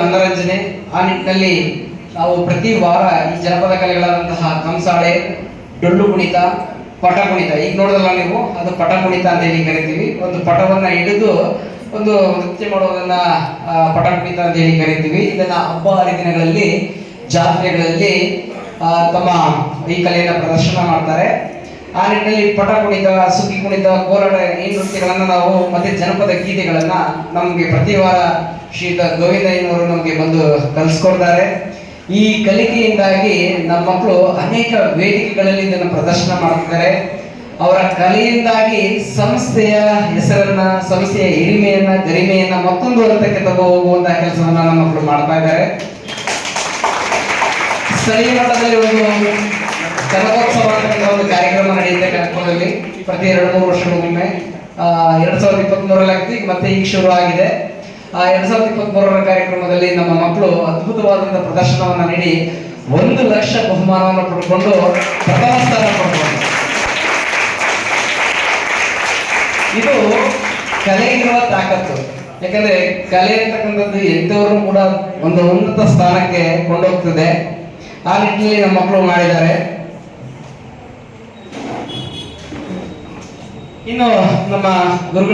ಮನೋರಂಜನೆ. ಆ ನಿಟ್ಟಿನಲ್ಲಿ ನಾವು ಪ್ರತಿ ವಾರ ಈ ಜನಪದ ಕಲೆಗಳಾದಂತಹ ಕಂಸಾಳೆ, ಡೊಳ್ಳು ಕುಣಿತ, ಪಟ ಕುಣಿತ, ಈಗ ನೋಡಿದ್ರಲ್ಲ ನೀವು, ಅದು ಪಟ ಕುಣಿತ ಅಂತ ಹೇಳಿ ಕರಿತೀವಿ. ಒಂದು ಪಟವನ್ನ ಹಿಡಿದು ಒಂದು ನೃತ್ಯ ಮಾಡುವುದನ್ನ ಪಟ ಕುಣಿತ ಅಂತ ಹೇಳಿ ಕರಿತೀವಿ. ಇದನ್ನ ಹಬ್ಬ ಹರಿದಿನಗಳಲ್ಲಿ, ಜಾತ್ರೆಗಳಲ್ಲಿ ತಮ್ಮ ಈ ಕಲೆಯನ್ನ ಪ್ರದರ್ಶನ ಮಾಡ್ತಾರೆ. ಆ ನಿಟ್ಟಿನಲ್ಲಿ ಪಟ ಕುಣಿತ, ಸುಗ್ಗಿ ಕುಣಿತ, ಕೋಲಾಟ, ಈ ನೃತ್ಯಗಳನ್ನ ನಾವು ಮತ್ತೆ ಜನಪದ ಗೀತೆಗಳನ್ನ ನಮ್ಗೆ ಪ್ರತಿ ವಾರ ಶ್ರೀಯುತ ಗೋವಿಂದಯ್ಯನವರು ನಮಗೆ ಬಂದು ಕಲಿಸ್ಕೊಡ್ತಾರೆ. ಈ ಕಲಿಕೆಯಿಂದಾಗಿ ನಮ್ಮ ಮಕ್ಕಳು ಅನೇಕ ವೇದಿಕೆಗಳಲ್ಲಿ ಇದನ್ನು ಪ್ರದರ್ಶನ ಮಾಡ್ತಿದ್ದಾರೆ. ಅವರ ಕಲೆಯಿಂದಾಗಿ ಸಂಸ್ಥೆಯ ಹೆಸರನ್ನ, ಸಂಸ್ಥೆಯ ಹಿರಿಮೆಯನ್ನ, ಗರಿಮೆಯನ್ನ ಮತ್ತೊಂದು ಹಂತಕ್ಕೆ ತಗೋ ಹೋಗುವಂತಹ ಕೆಲಸವನ್ನ ನಮ್ಮ ಮಕ್ಕಳು ಮಾಡ್ತಾ ಇದ್ದಾರೆ. ಸ್ಥಳೀಯ ಮಟ್ಟದಲ್ಲಿ ಒಂದು ಕನಕೋತ್ಸವ ಅಂತ ಒಂದು ಕಾರ್ಯಕ್ರಮ ನಡೆಯುತ್ತೆ ಕನಕಪುರದಲ್ಲಿ ಪ್ರತಿ 2-3 ವರ್ಷಗಳಿಗೊಮ್ಮೆ. 2023ರಲ್ಲಿ ಆಗ್ತಿ, ಮತ್ತೆ ಈಗ ಶುರು ಆಗಿದೆ. 2023ರ ಕಾರ್ಯಕ್ರಮದಲ್ಲಿ ನಮ್ಮ ಮಕ್ಕಳು ಅದ್ಭುತವಾದಂತಹ ಪ್ರದರ್ಶನವನ್ನ ನೀಡಿ 1 ಲಕ್ಷ ಬಹುಮಾನವನ್ನು ಪಡೆದುಕೊಂಡು ಪ್ರಥಮ ಸ್ಥಾನ ಪಡೆದುಕೊಂಡು, ಇದು ಕಲೆಗಿರುವ ತಾಕತ್ತು. ಯಾಕಂದ್ರೆ ಕಲೆ ಅಂತಕ್ಕಂಥದ್ದು ಎಂತವರು ಕೂಡ ಒಂದು ಉನ್ನತ ಸ್ಥಾನಕ್ಕೆ ಕೊಂಡೋಗ್ತದೆ. ಆ ನಿಟ್ಟಿನಲ್ಲಿ ನಮ್ಮ ಮಕ್ಕಳು ಮಾಡಿದ್ದಾರೆ. ಇನ್ನು ನಮ್ಮ ಗುರುಗಳು